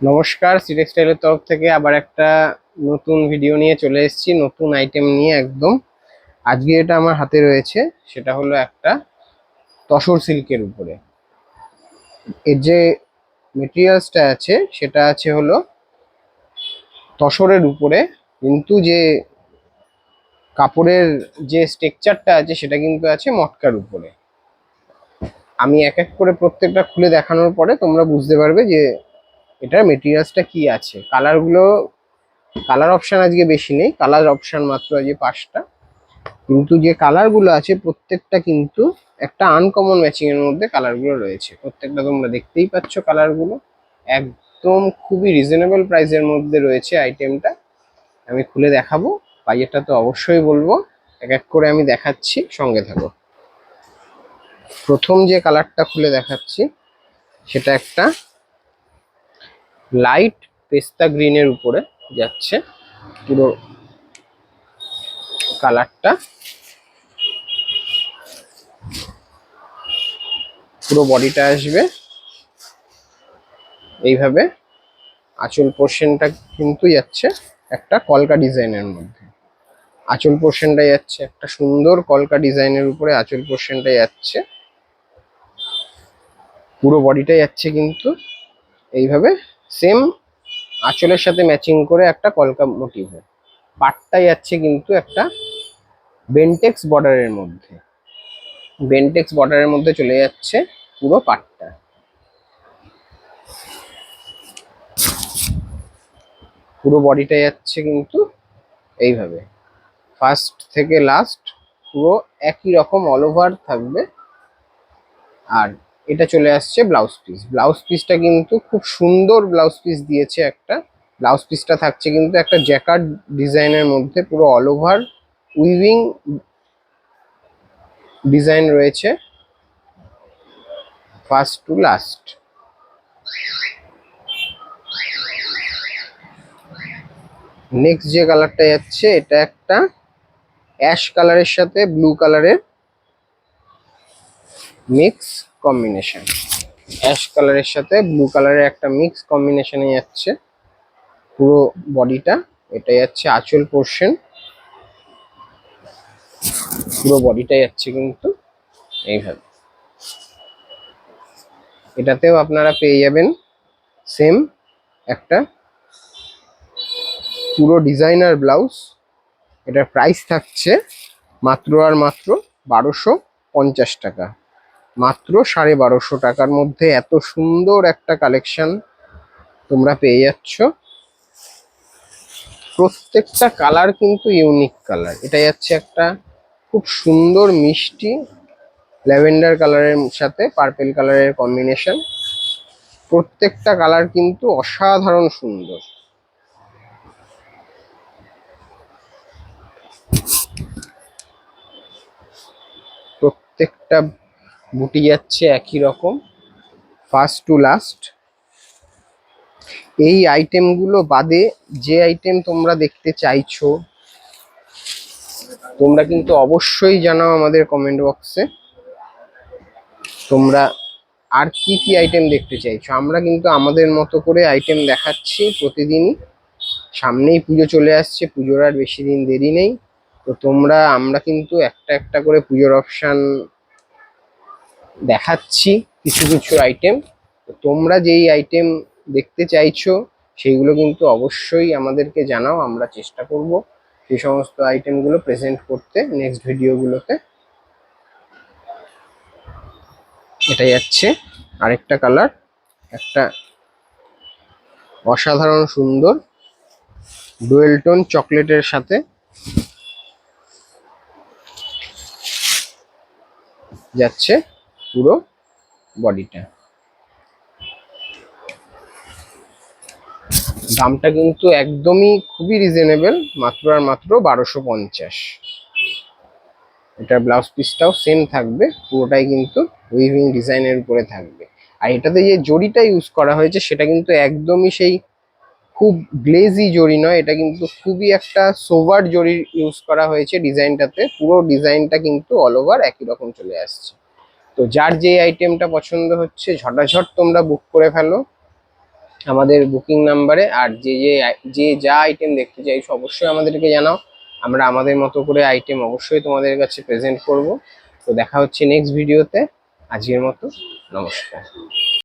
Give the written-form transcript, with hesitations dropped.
নমস্কার, সি টেক্সটাইলের তরফ থেকে আবার একটা নতুন ভিডিও নিয়ে চলে এসেছি, নতুন আইটেম নিয়ে একদম। আজকে এটা আমার হাতে রয়েছে, সেটা হলো একটা তসর সিল্কের উপরে। এর যে মেটেরিয়ালসটা আছে সেটা আছে হলো তসরের উপরে, কিন্তু যে কাপড়ের যে স্ট্রাকচারটা আছে সেটা কিন্তু আছে মটকার উপরে। আমি এক এক করে প্রত্যেকটা খুলে দেখানোর পরে তোমরা বুঝতে পারবে যে এটার মেটেরিয়ালসটা কি আছে। কালার অপশন আজকে বেশি নেই, কালার অপশন মাত্র আজকে 5টা, কিন্তু যে কালার গুলো আছে প্রত্যেকটা কিন্তু একটা আনকমন ম্যাচিং এর মধ্যে কালার গুলো রয়েছে। প্রত্যেকটা তোমরা দেখতেই পাচ্ছ, কালার গুলো একদম খুবই রিজনেবল প্রাইসের মধ্যে রয়েছে আইটেমটা। আমি খুলে দেখাবো, বাজেটটা তো অবশ্যই বলবো, এক এক করে আমি দেখাচ্ছি, সঙ্গে থাকো। প্রথম যে কালারটা খুলে দেখাচ্ছি সেটা একটা লাইট পেস্তা গ্রিনের উপরে যাচ্ছে পুরো কালারটা। পুরো বডিটা আসবে এইভাবে। আঁচল পোর্শনটা কিন্তু যাচ্ছে একটা কলকা ডিজাইনের মধ্যে। আঁচল পোর্শনটা যাচ্ছে একটা সুন্দর কলকা ডিজাইনের উপরে, আঁচল পোর্শনটা যাচ্ছে। পুরো বডিটা যাচ্ছে কিন্তু এইভাবে সেম আঁচলের সাথে ম্যাচিং করে একটা কলকা মোটিভে। পাটটা যাচ্ছে কিন্তু একটা বেন্টেক্স বর্ডারের মধ্যে, বেন্টেক্স বর্ডারের মধ্যে চলে যাচ্ছে পুরো পাটটা। পুরো বডিটা যাচ্ছে কিন্তু এইভাবে, ফার্স্ট থেকে লাস্ট পুরো একই রকম অল ওভার থাকবে। আর এটা চলে আসছে ব্লাউজ পিস। ব্লাউজ পিসটা কিন্তু খুব সুন্দর ব্লাউজ পিস দিয়েছে একটা। ব্লাউজ পিসটা থাকছে কিন্তু একটা জ্যাকার্ড ডিজাইনের মধ্যে, পুরো অল ওভার উইভিং ডিজাইন রয়েছে ফার্স্ট টু লাস্ট। নেক্সট যে কালারটা যাচ্ছে এটা একটা অ্যাশ কালারের সাথে ব্লু কালারের মিক্স কম্বিনেশন। অ্যাশ কালারের সাথে ব্লু কালারের একটা মিক্স কম্বিনেশনে যাচ্ছে পুরো বডিটা। এটা যাচ্ছে আঁচল পোর্শন, পুরো বডিটা যাচ্ছে কিন্তু এইভাবে। এটাতেও আপনারা পেয়ে যাবেন সেম একটা পুরো ডিজাইনার ব্লাউজ। এটার প্রাইস থাকছে মাত্র আর মাত্র 1250 টাকা। মাত্র 1250 টাকার মধ্যে এত সুন্দর একটা কালেকশন তোমরা পেয়ে যাচ্ছ। প্রত্যেকটা কালার কিন্তু ইউনিক কালার। এটা যাচ্ছে একটা খুব সুন্দর মিষ্টি ল্যাভেন্ডার কালারের সাথে পার্পেল কালারের কম্বিনেশন। প্রত্যেকটা কালার কিন্তু অসাধারণ সুন্দর। প্রত্যেকটা বুটি যাচ্ছে একই রকম ফার্স্ট টু লাস্ট। এই আইটেমগুলো বাদে যে আইটেম তোমরা দেখতে চাইছো তোমরা কিন্তু অবশ্যই জানাও আমাদের কমেন্ট বক্সে তোমরা আর কি কি আইটেম দেখতে চাইছো। আমরা কিন্তু আমাদের মতো করে আইটেম দেখাচ্ছি প্রতিদিনই। সামনেই পুজো চলে আসছে, পুজোর আর বেশি দিন দেরি নেই। তো আমরা কিন্তু একটা একটা করে পুজোর অপশান দেখাচ্ছি, কিছু কিছু আইটেম। তো তোমরা যেই আইটেম দেখতে চাইছো সেইগুলো কিন্তু অবশ্যই আমাদেরকে জানাও, আমরা চেষ্টা করব সেই সমস্ত আইটেমগুলো প্রেজেন্ট করতে নেক্সট ভিডিওগুলোতে। এটা যাচ্ছে আরেকটা কালার, একটা অসাধারণ সুন্দর ডুয়েল টোন চকলেটের সাথে যাচ্ছে পুরো বডিটা। দামটা কিন্তু একদমই খুবই রিজনেবল, মাত্র আর মাত্র 1250। এটার ব্লাউজ পিসটাও সেম থাকবে, পুরোটাই কিন্তু উইভিং ডিজাইনের উপরে থাকবে। আর এটাতে যে জরিটা ইউজ করা হয়েছে সেটা কিন্তু একদমই সেই খুব গ্লেজি জরি নয়, এটা কিন্তু খুবই একটা সোভার জরি ইউজ করা হয়েছে ডিজাইনটাতে। পুরো ডিজাইনটা কিন্তু অল ওভার একই রকম চলে আসছে। তো যার যে আইটেমটা পছন্দ হচ্ছে ঝটাঝট তোমরা বুক করে ফেলো। আমাদের বুকিং নাম্বারে। আর যে যা আইটেম দেখতে চাইছো অবশ্যই আমাদেরকে জানাও, আমরা আমাদের মতো করে আইটেম অবশ্যই তোমাদের কাছে প্রেজেন্ট করব। তো দেখা হচ্ছে নেক্সট ভিডিওতে। আজকের মতো নমস্কার।